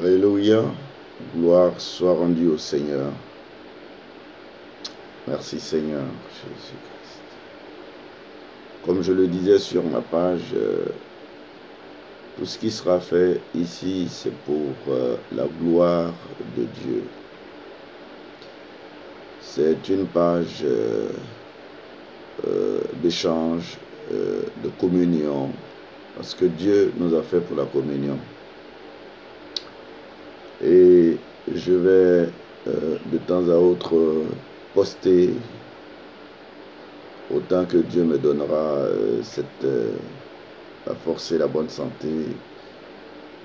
Alléluia, gloire soit rendue au Seigneur. Merci Seigneur Jésus-Christ. Comme je le disais sur ma page, tout ce qui sera fait ici, c'est pour la gloire de Dieu. C'est une page d'échange, de communion, parce que Dieu nous a fait pour la communion. Et je vais de temps à autre poster autant que Dieu me donnera la force et la bonne santé,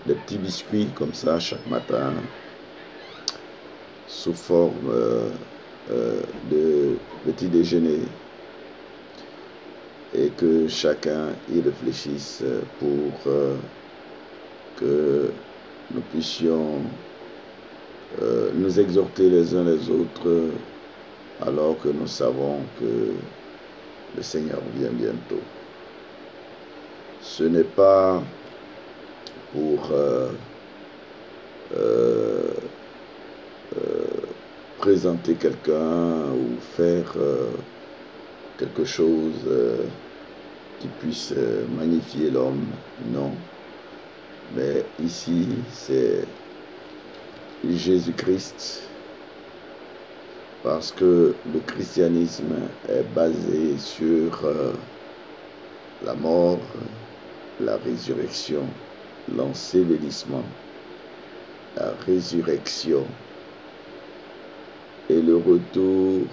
des petits biscuits comme ça chaque matin sous forme de petit déjeuner, et que chacun y réfléchisse pour que nous puissions nous exhorter les uns les autres, alors que nous savons que le Seigneur vient bientôt. Ce n'est pas pour présenter quelqu'un ou faire quelque chose qui puisse magnifier l'homme, non. Mais ici, c'est Jésus-Christ, parce que le christianisme est basé sur la mort, la résurrection, l'ensevelissement, la résurrection et le retour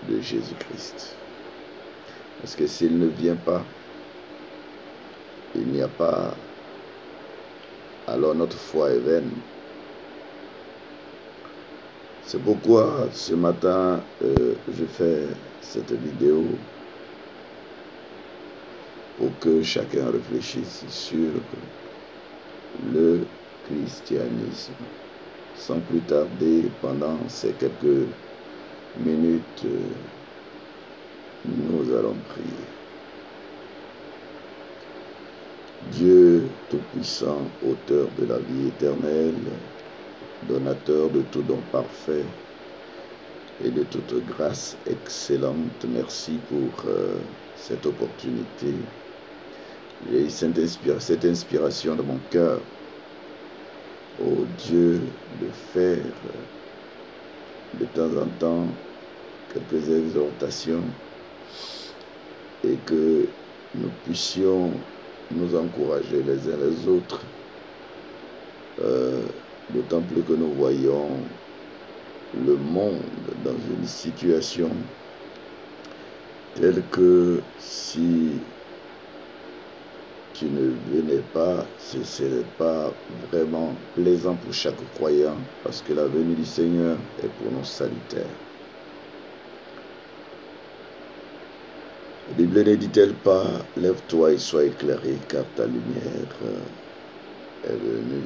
de Jésus-Christ. Parce que s'il ne vient pas, il n'y a pas, alors notre foi est vaine. C'est pourquoi ce matin, je fais cette vidéo pour que chacun réfléchisse sur le christianisme. Sans plus tarder, pendant ces quelques minutes, nous allons prier. Dieu Tout-Puissant, auteur de la vie éternelle, donateur de tout don parfait et de toute grâce excellente, merci pour cette opportunité. J'ai eu cette inspiration de mon cœur, ô Dieu, de faire de temps en temps quelques exhortations et que nous puissions nous encourager les uns les autres, d'autant plus que nous voyons le monde dans une situation telle que si tu ne venais pas, ce ne serait pas vraiment plaisant pour chaque croyant, parce que la venue du Seigneur est pour nous salutaire. La Bible ne dit-elle pas, lève-toi et sois éclairé, car ta lumière est venue.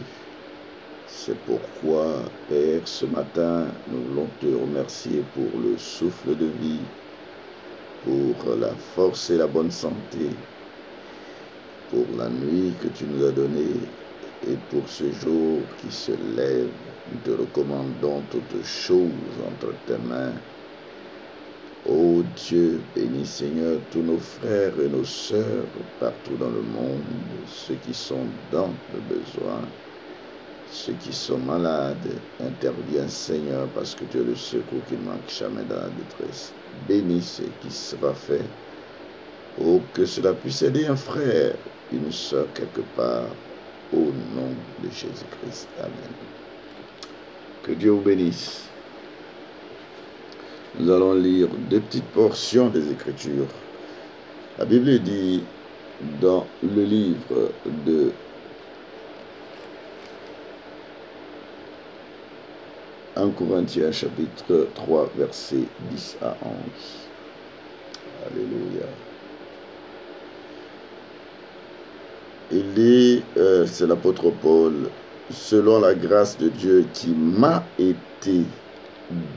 C'est pourquoi, Père, ce matin, nous voulons te remercier pour le souffle de vie, pour la force et la bonne santé, pour la nuit que tu nous as donnée et pour ce jour qui se lève. Nous te recommandons toutes choses entre tes mains. Ô Dieu, bénis Seigneur tous nos frères et nos sœurs partout dans le monde, ceux qui sont dans le besoin, ceux qui sont malades. Interviens Seigneur, parce que tu es le secours qui ne manque jamais dans la détresse. Bénis ce qui sera fait, pour que cela puisse aider un frère, une sœur quelque part, au nom de Jésus-Christ. Amen. Que Dieu vous bénisse. Nous allons lire deux petites portions des Écritures. La Bible dit dans le livre de un Corinthiens chapitre 3 versets 10 à 11. Alléluia. Il dit, c'est l'apôtre Paul, selon la grâce de Dieu qui m'a été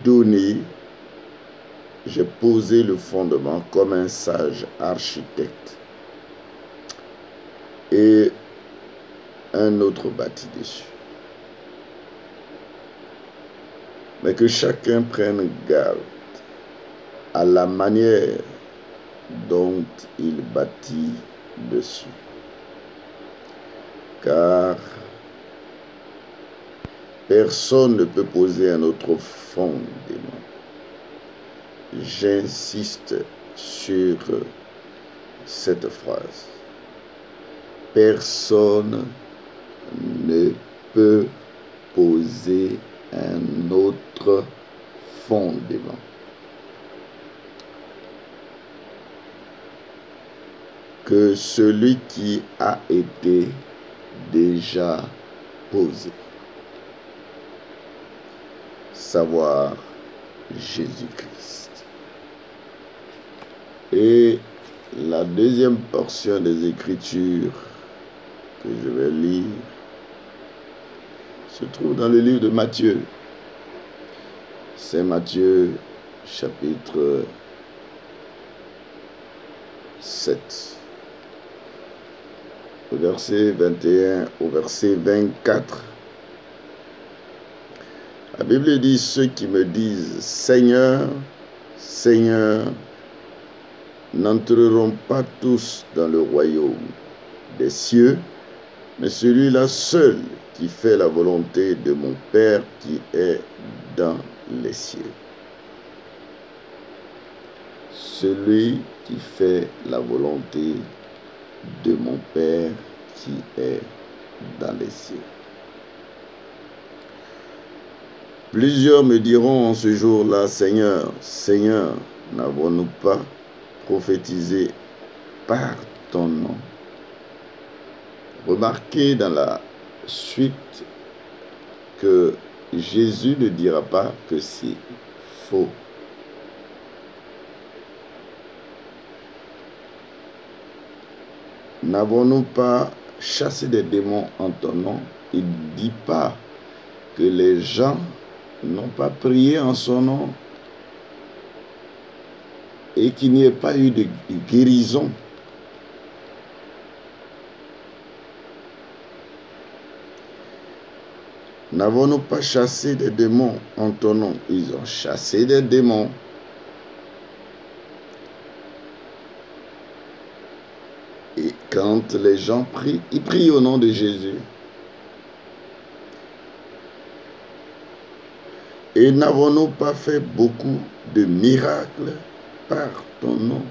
donnée, j'ai posé le fondement comme un sage architecte et un autre bâti dessus. mais que chacun prenne garde à la manière dont il bâtit dessus. Car personne ne peut poser un autre fondement. J'insiste sur cette phrase. Personne ne peut poser un autre fondement que celui qui a été déjà posé, savoir Jésus-Christ. Et la deuxième portion des Écritures que je vais lire se trouve dans le livre de Matthieu. C'est Matthieu chapitre 7, au verset 21 au verset 24. La Bible dit: ceux qui me disent Seigneur, Seigneur, n'entreront pas tous dans le royaume des cieux, mais celui-là seul qui fait la volonté de mon Père qui est dans les cieux. Celui qui fait la volonté de mon Père qui est dans les cieux. Plusieurs me diront en ce jour-là: Seigneur, Seigneur, n'avons-nous pas prophétisé par ton nom? Remarquez dans la suite que Jésus ne dira pas que c'est faux. N'avons-nous pas chassé des démons en ton nom? Il ne dit pas que les gens n'ont pas prié en son nom et qu'il n'y ait pas eu de guérison. N'avons-nous pas chassé des démons en ton nom? Ils ont chassé des démons. Et quand les gens prient, ils prient au nom de Jésus. Et n'avons-nous pas fait beaucoup de miracles par ton nom?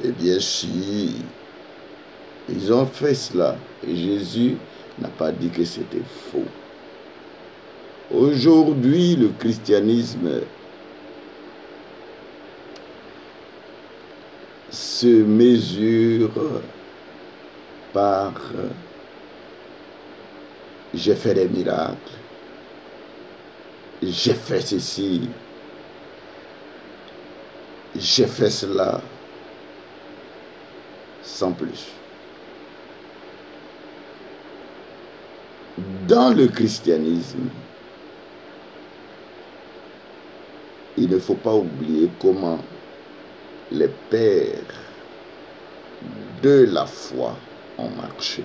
Eh bien sûr, ils ont fait cela. Et Jésus n'a pas dit que c'était faux. Aujourd'hui, le christianisme se mesure par j'ai fait des miracles, j'ai fait ceci, j'ai fait cela, sans plus. Dans le christianisme, il ne faut pas oublier comment les pères de la foi ont marché.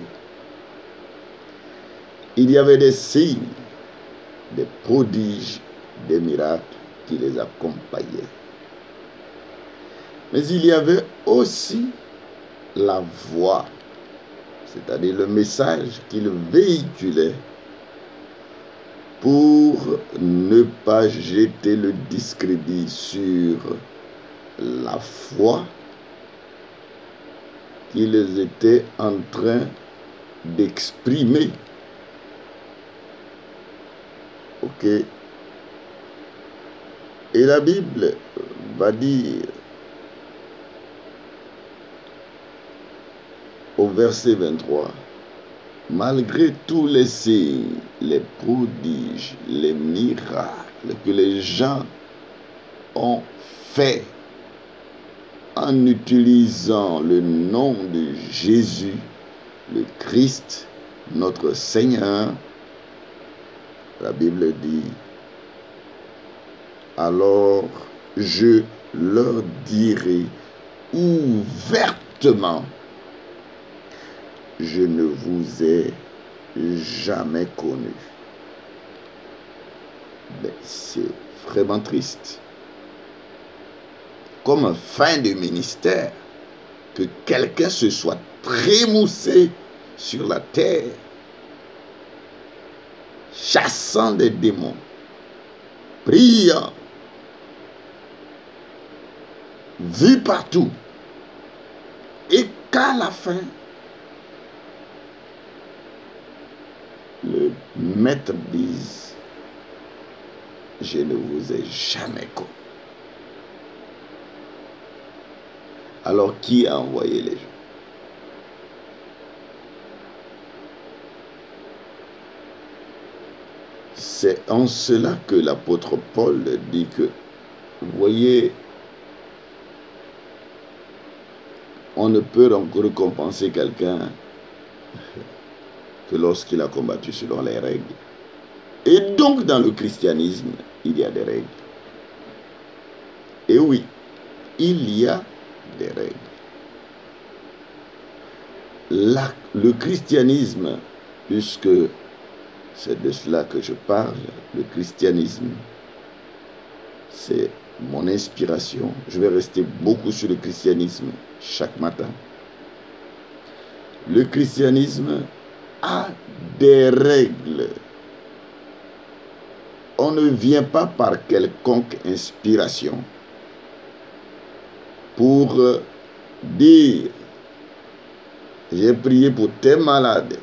Il y avait des signes, des prodiges, des miracles qui les accompagnaient. Mais il y avait aussi la voix, c'est-à-dire le message qu'ils véhiculaient pour ne pas jeter le discrédit sur la foi qu'ils étaient en train d'exprimer. Ok? Et la Bible va dire au verset 23, malgré tous les signes, les prodiges, les miracles que les gens ont faits en utilisant le nom de Jésus, le Christ, notre Seigneur, la Bible dit, alors je leur dirai ouvertement, je ne vous ai jamais connu. Mais c'est vraiment triste. Comme fin de ministère, que quelqu'un se soit trémoussé sur la terre, chassant des démons, priant, vu partout, et qu'à la fin, le maître dise, je ne vous ai jamais connu. Alors qui a envoyé les gens? C'est en cela que l'apôtre Paul dit que, vous voyez, on ne peut donc récompenser quelqu'un que lorsqu'il a combattu selon les règles. Et donc dans le christianisme, il y a des règles. Et oui, il y a des règles. Le christianisme, puisque c'est de cela que je parle, le christianisme, c'est mon inspiration. Je vais rester beaucoup sur le christianisme chaque matin. Le christianisme a des règles. On ne vient pas par quelconque inspiration pour dire j'ai prié pour tes malades.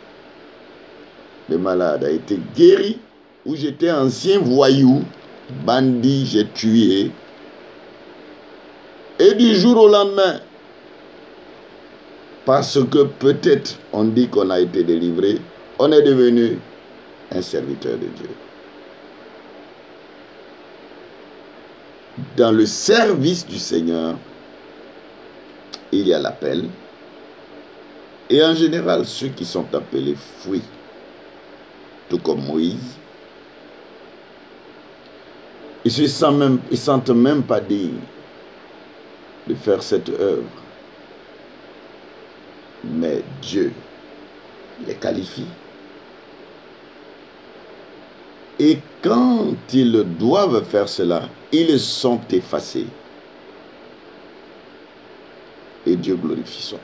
Le malade a été guéri, ou j'étais ancien voyou, bandit, j'ai tué. Et du jour au lendemain, parce que peut-être on dit qu'on a été délivré, on est devenu un serviteur de Dieu. Dans le service du Seigneur, il y a l'appel. Et en général, ceux qui sont appelés fuient. Tout comme Moïse. Ils ne sentent même pas dignes de faire cette œuvre. Mais Dieu les qualifie. Et quand ils doivent faire cela, ils sont effacés. Et Dieu glorifie son nom.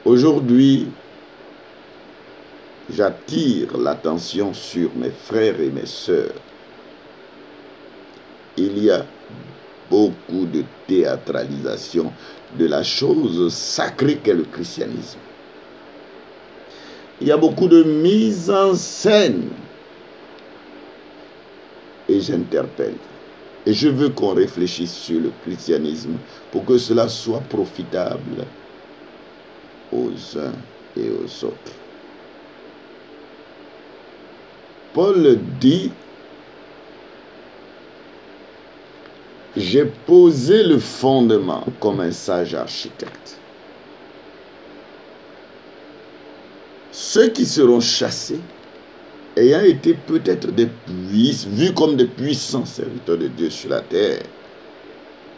Aujourd'hui, j'attire l'attention sur mes frères et mes sœurs. Il y a beaucoup de théâtralisation de la chose sacrée qu'est le christianisme. Il y a beaucoup de mise en scène. Et j'interpelle. Et je veux qu'on réfléchisse sur le christianisme pour que cela soit profitable aux uns et aux autres. Paul dit, j'ai posé le fondement comme un sage architecte. Ceux qui seront chassés, ayant été peut-être vus comme des puissants serviteurs de Dieu sur la terre,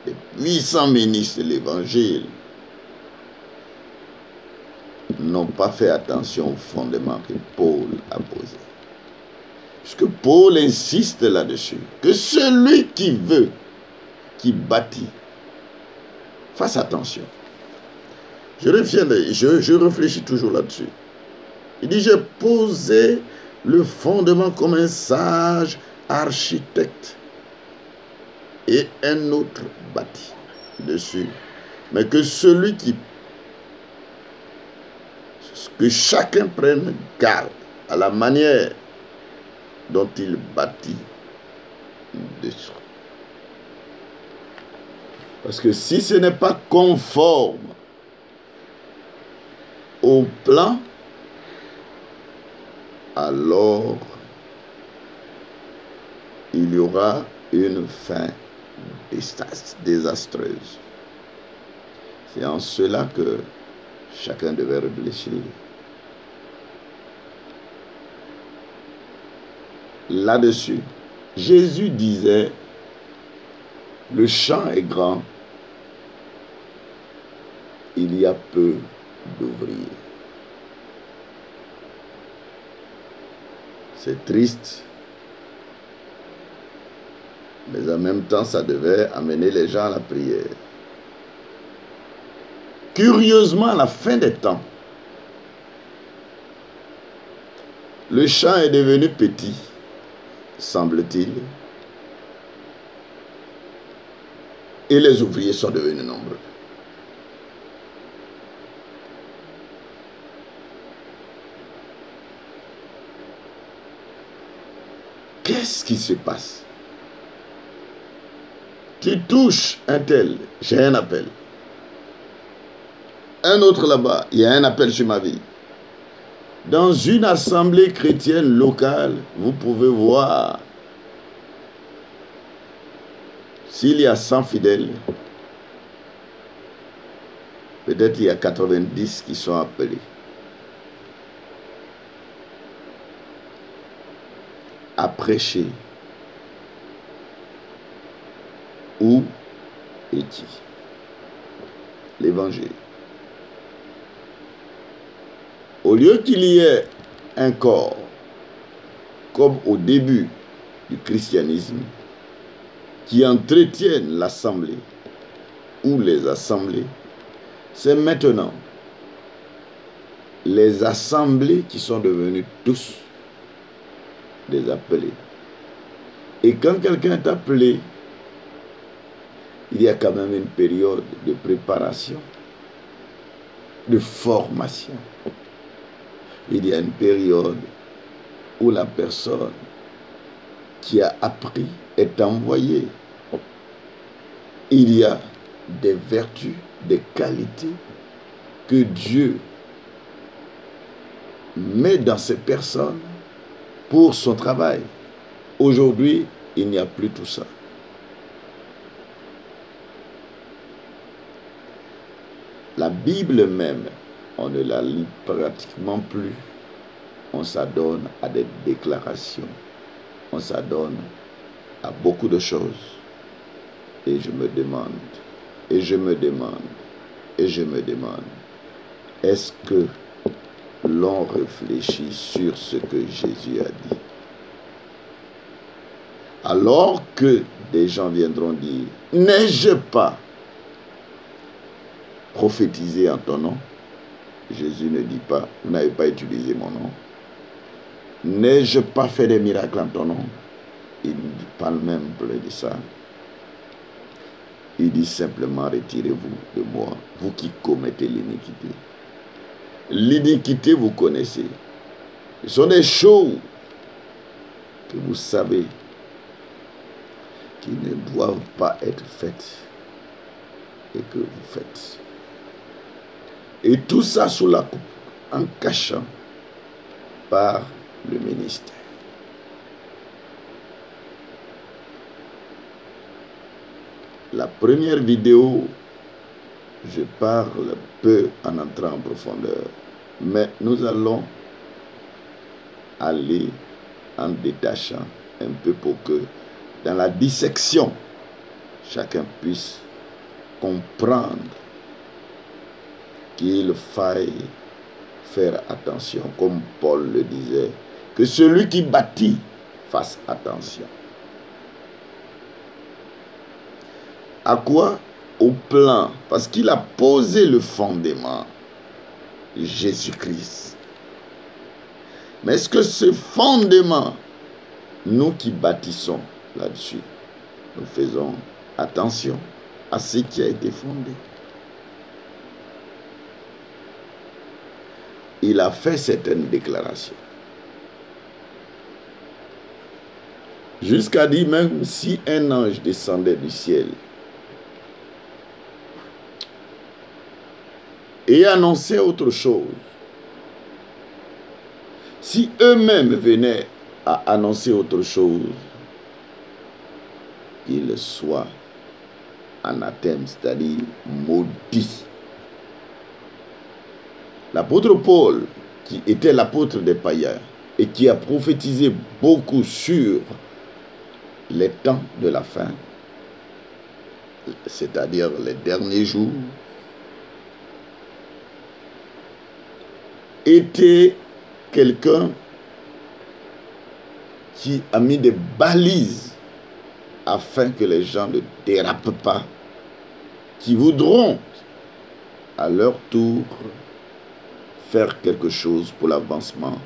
des puissants ministres de l'Évangile, n'ont pas fait attention au fondement que Paul a posé. Puisque Paul insiste là-dessus, que celui qui veut, qui bâtit, fasse attention. Je réfléchis toujours là-dessus. Il dit, j'ai posé le fondement comme un sage architecte. Et un autre bâtit dessus. Mais que celui qui... Que chacun prenne garde à la manière dont il bâtit dessus. Parce que si ce n'est pas conforme au plan, alors il y aura une fin désastreuse. C'est en cela que chacun devait réfléchir. Là-dessus, Jésus disait, le champ est grand, il y a peu d'ouvriers. C'est triste. Mais en même temps, ça devait amener les gens à la prière. Curieusement, à la fin des temps, le champ est devenu petit, semble-t-il, et les ouvriers sont devenus nombreux. Qu'est-ce qui se passe? Tu touches un tel, j'ai un appel. Un autre là-bas, il y a un appel sur ma vie. Dans une assemblée chrétienne locale, vous pouvez voir s'il y a 100 fidèles, peut-être il y a 90 qui sont appelés. À prêcher. Où est-il? L'évangile. Au lieu qu'il y ait un corps, comme au début du christianisme, qui entretiennent l'assemblée ou les assemblées, c'est maintenant les assemblées qui sont devenues tous des appelés. Et quand quelqu'un est appelé, il y a quand même une période de préparation, de formation. Il y a une période où la personne qui a appris est envoyée. Il y a des vertus, des qualités que Dieu met dans ces personnes pour son travail. Aujourd'hui, il n'y a plus tout ça. La Bible même, on ne la lit pratiquement plus. On s'adonne à des déclarations. On s'adonne à beaucoup de choses. Et je me demande, est-ce que l'on réfléchit sur ce que Jésus a dit? Alors que des gens viendront dire, n'ai-je pas prophétisé en ton nom? Jésus ne dit pas, vous n'avez pas utilisé mon nom. N'ai-je pas fait des miracles en ton nom? Il ne parle même plus de ça. Il dit simplement, retirez-vous de moi, vous qui commettez l'iniquité. L'iniquité, vous connaissez. Ce sont des choses que vous savez qui ne doivent pas être faites et que vous faites. Et tout ça sous la coupe, en cachant par le ministère. La première vidéo, je parle peu en entrant en profondeur, mais nous allons aller en détachant un peu pour que dans la dissection, chacun puisse comprendre qu'il faille faire attention, comme Paul le disait, que celui qui bâtit fasse attention. À quoi? Au plan, parce qu'il a posé le fondement, Jésus-Christ. Mais est-ce que ce fondement, nous qui bâtissons là-dessus, nous faisons attention à ce qui a été fondé? Il a fait certaines déclarations. Jusqu'à dire, même si un ange descendait du ciel et annonçait autre chose, si eux-mêmes venaient à annoncer autre chose, qu'ils soient anathème, c'est-à-dire maudits. L'apôtre Paul, qui était l'apôtre des païens et qui a prophétisé beaucoup sur les temps de la fin, c'est-à-dire les derniers jours, était quelqu'un qui a mis des balises afin que les gens ne dérapent pas, qui voudront à leur tour faire quelque chose pour l'avancement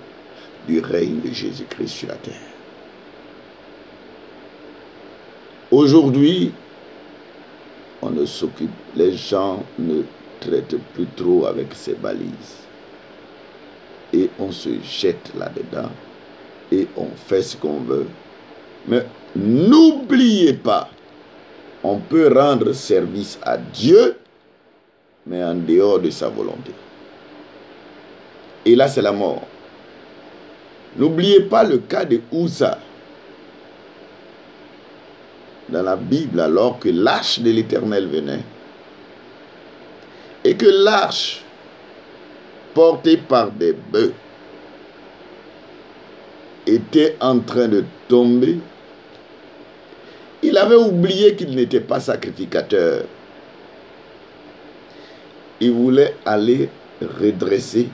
du règne de Jésus-Christ sur la terre. Aujourd'hui, on ne s'occupe, les gens ne traitent plus trop avec ces balises. Et on se jette là-dedans et on fait ce qu'on veut. Mais n'oubliez pas, on peut rendre service à Dieu, mais en dehors de sa volonté. Et là, c'est la mort. N'oubliez pas le cas de Uza. Dans la Bible, alors que l'arche de l'Éternel venait, et que l'arche, portée par des bœufs, était en train de tomber, il avait oublié qu'il n'était pas sacrificateur. Il voulait aller redresser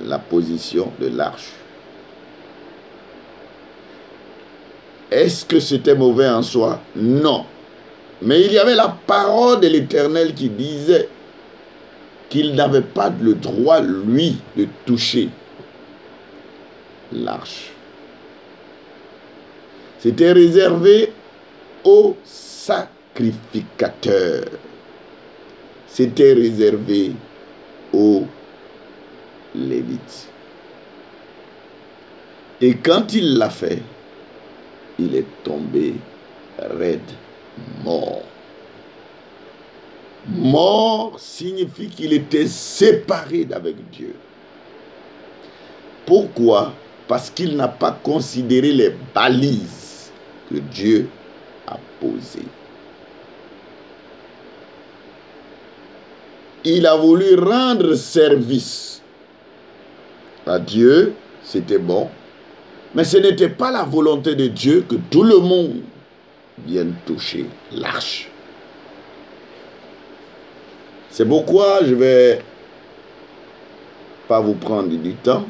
la position de l'arche. Est-ce que c'était mauvais en soi? Non. Mais il y avait la parole de l'Éternel qui disait qu'il n'avait pas le droit, lui, de toucher l'arche. C'était réservé aux sacrificateurs. C'était réservé aux Lévites. Et quand il l'a fait, il est tombé raide, mort. Mort signifie qu'il était séparé d'avec Dieu. Pourquoi? Parce qu'il n'a pas considéré les balises que Dieu a posées. Il a voulu rendre service à Dieu, c'était bon, mais ce n'était pas la volonté de Dieu que tout le monde vienne toucher l'arche. C'est pourquoi je ne vais pas vous prendre du temps.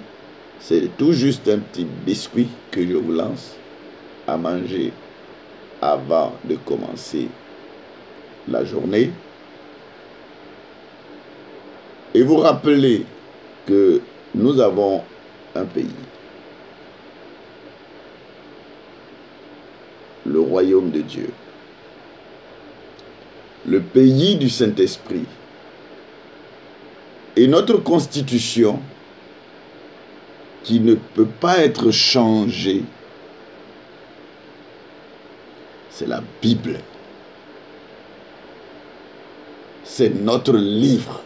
C'est tout juste un petit biscuit que je vous lance à manger avant de commencer la journée. Et vous rappelez que nous avons un pays, le royaume de Dieu, le pays du Saint-Esprit. Et notre constitution, qui ne peut pas être changée, c'est la Bible. C'est notre livre.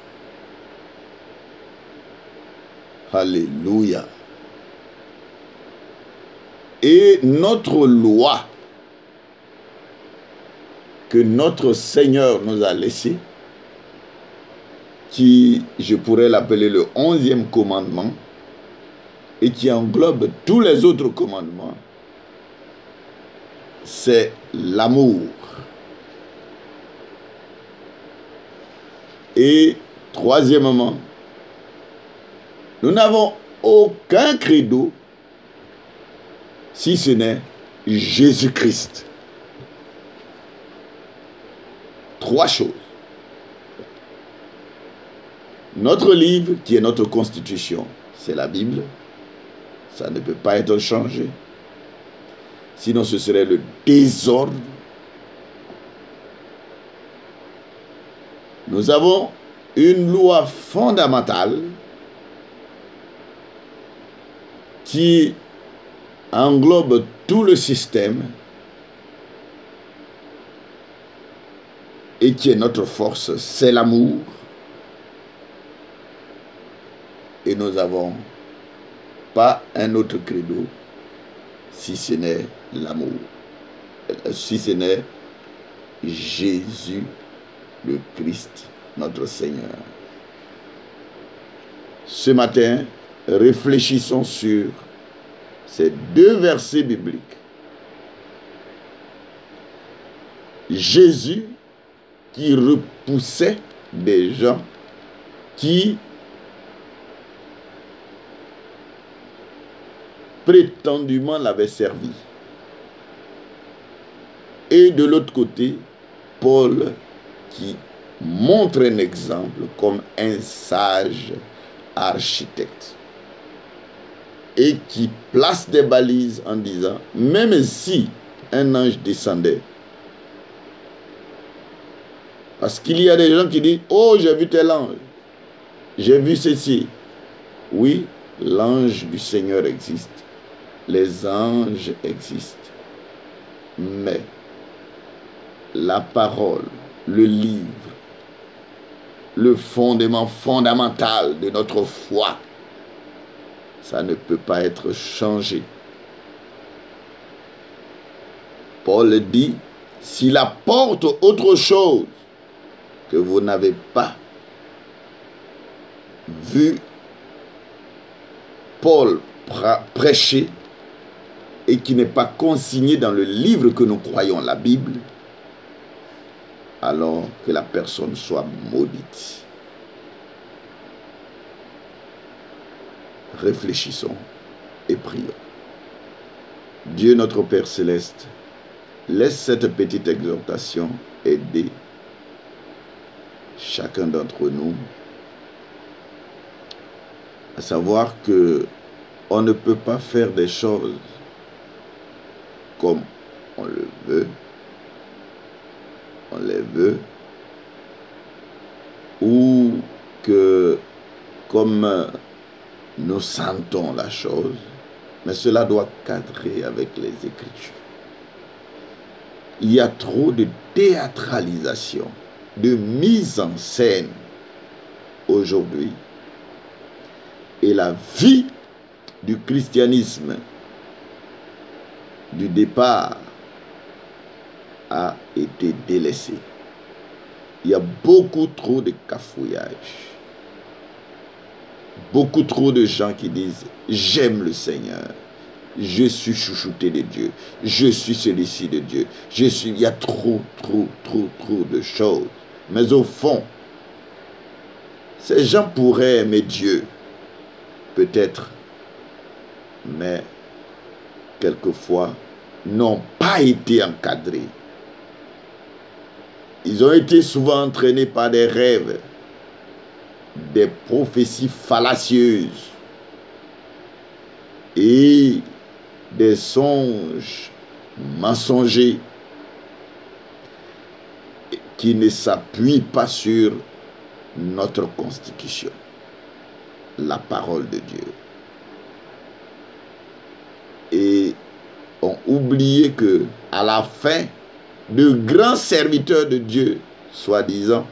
Alléluia. Et notre loi que notre Seigneur nous a laissée, qui, je pourrais l'appeler le 11e commandement, et qui englobe tous les autres commandements, c'est l'amour. Et troisièmement, nous n'avons aucun credo si ce n'est Jésus-Christ. Trois choses. Notre livre, qui est notre constitution, c'est la Bible. Ça ne peut pas être changé. Sinon, ce serait le désordre. Nous avons une loi fondamentale qui englobe tout le système et qui est notre force, c'est l'amour. Et nous n'avons pas un autre credo si ce n'est l'amour, si ce n'est Jésus le Christ, notre Seigneur. Ce matin, réfléchissons sur ces deux versets bibliques. Jésus qui repoussait des gens qui prétendument l'avait servi. Et de l'autre côté, Paul qui montre un exemple comme un sage architecte et qui place des balises en disant, même si un ange descendait, parce qu'il y a des gens qui disent, oh, j'ai vu tel ange, j'ai vu ceci. Oui, l'ange du Seigneur existe, les anges existent, mais la parole, le livre, le fondement fondamental de notre foi, ça ne peut pas être changé. Paul dit, s'il apporte autre chose que vous n'avez pas vu Paul prêcher et qui n'est pas consigné dans le livre que nous croyons, la Bible, alors que la personne soit maudite. Réfléchissons et prions. Dieu notre Père Céleste, laisse cette petite exhortation aider chacun d'entre nous à savoir que on ne peut pas faire des choses comme on le veut, on les veut, ou que comme nous sentons la chose, mais cela doit cadrer avec les Écritures. Il y a trop de théâtralisation, de mise en scène aujourd'hui. Et la vie du christianisme du départ a été délaissée. Il y a beaucoup trop de cafouillage. Beaucoup trop de gens qui disent « J'aime le Seigneur. Je suis chouchouté de Dieu. Je suis celui-ci de Dieu. Il y a trop de choses. » Mais au fond, ces gens pourraient aimer Dieu. Peut-être, mais quelquefois, n'ont pas été encadrés. Ils ont été souvent entraînés par des rêves, des prophéties fallacieuses et des songes mensongers qui ne s'appuient pas sur notre constitution, la parole de Dieu. Et ont oublié que à la fin, de grands serviteurs de Dieu, soi-disant,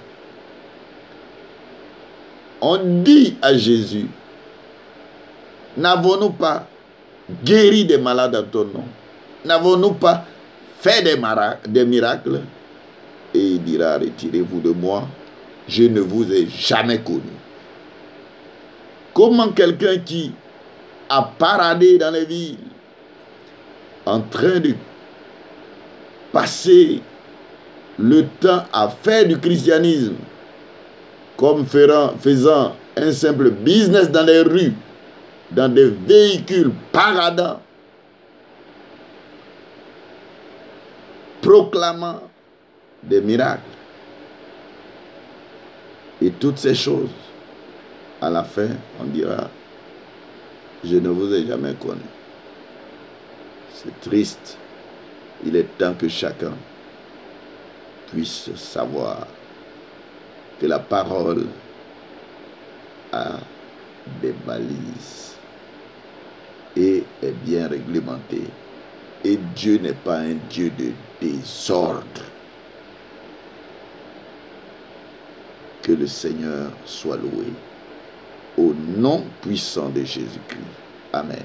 on dit à Jésus, n'avons-nous pas guéri des malades en ton nom? N'avons-nous pas fait des miracles? Et il dira, retirez-vous de moi, je ne vous ai jamais connu. Comment quelqu'un qui a paradé dans les villes, en train de passer le temps à faire du christianisme, comme faisant un simple business dans les rues, dans des véhicules paradants, proclamant des miracles. Et toutes ces choses, à la fin, on dira, je ne vous ai jamais connu. C'est triste. Il est temps que chacun puisse savoir que la parole a des balises et est bien réglementée. Et Dieu n'est pas un Dieu de désordre. Que le Seigneur soit loué. Au nom puissant de Jésus-Christ. Amen.